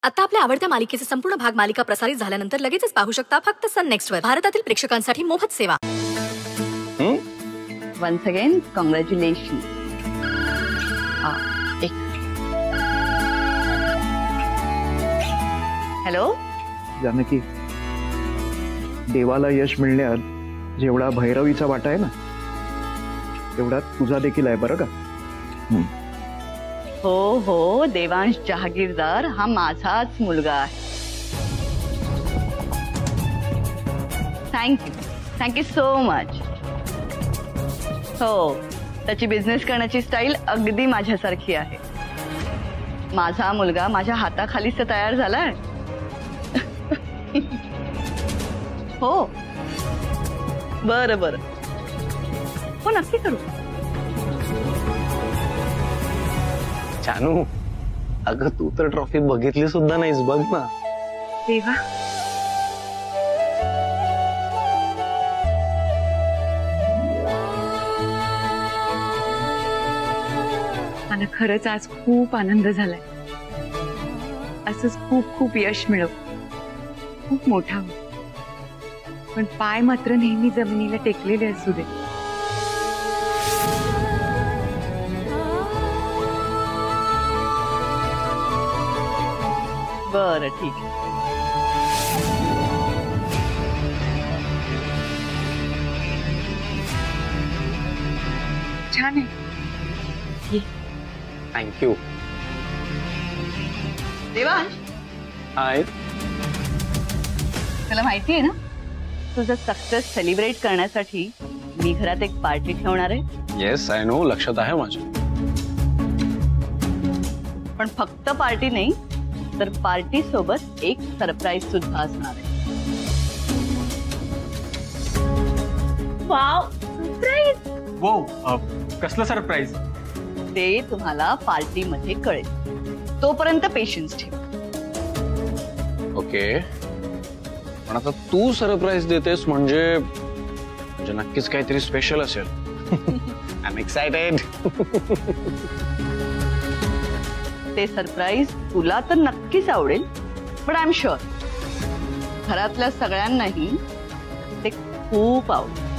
आता आपल्या आवडत्या मालिकेचे संपूर्ण भाग मालिका प्रसारित झाल्यानंतर लगेचच पाहू शकता फक्त सन नेक्स्ट वर. भारतातील प्रेक्षकांसाठी मोफत सेवा. Once again congratulation. Hello Janaki, देवाला यश मिळण्यात जेवढा भैरवीचा वाटा आहे ना, तेवढा तुझा देखील आहे बरं का. हो हो, देवांश जहागीरदार हा माझाच मुलगा आहे. Thank you so much. हो, त्याची बिझनेस करण्याची स्टाईल अगदी माझ्यासारखी आहे. माझा मुलगा माझ्या हाताखालीच तयार झालाय. हो बरं बरं, हो नक्की करू. जानू, अगं तू तर ट्रॉफी बघितली सुद्धा नाहीस, बघ ना. देवा, मला खरंच आज खूप आनंद झालाय. असंच खूप खूप यश मिळव, खूप मोठा हो, पण पाय मात्र नेहमी जमिनीला टेकलेले असू दे. बरं ठीक आहे. छान आहे. थँक्यू. देवांश, हाय. तुला माहिती आहे ना, तुझं सक्सेस सेलिब्रेट करण्यासाठी मी घरात एक पार्टी ठेवणार आहे. येस आय नो, लक्षात आहे माझ्या. पण फक्त पार्टी नाही, तर पार्टी सोबत एक सरप्राईज सुद्धा असणार आहे. Wow, surprise. वो, कसलं सरप्राईज? ते तुम्हाला पार्टी मध्ये कळेल. तोपर्यंत पेशन्स ठेव. ओके, पण आता तू सरप्राईज देतेस म्हणजे नक्कीच काहीतरी स्पेशल असेल. I am excited. ते सरप्राईज तुला तर नक्कीच आवडेल, पण आय एम शुअर घरातल्या सगळ्यांनाही ते खूप आवडेल.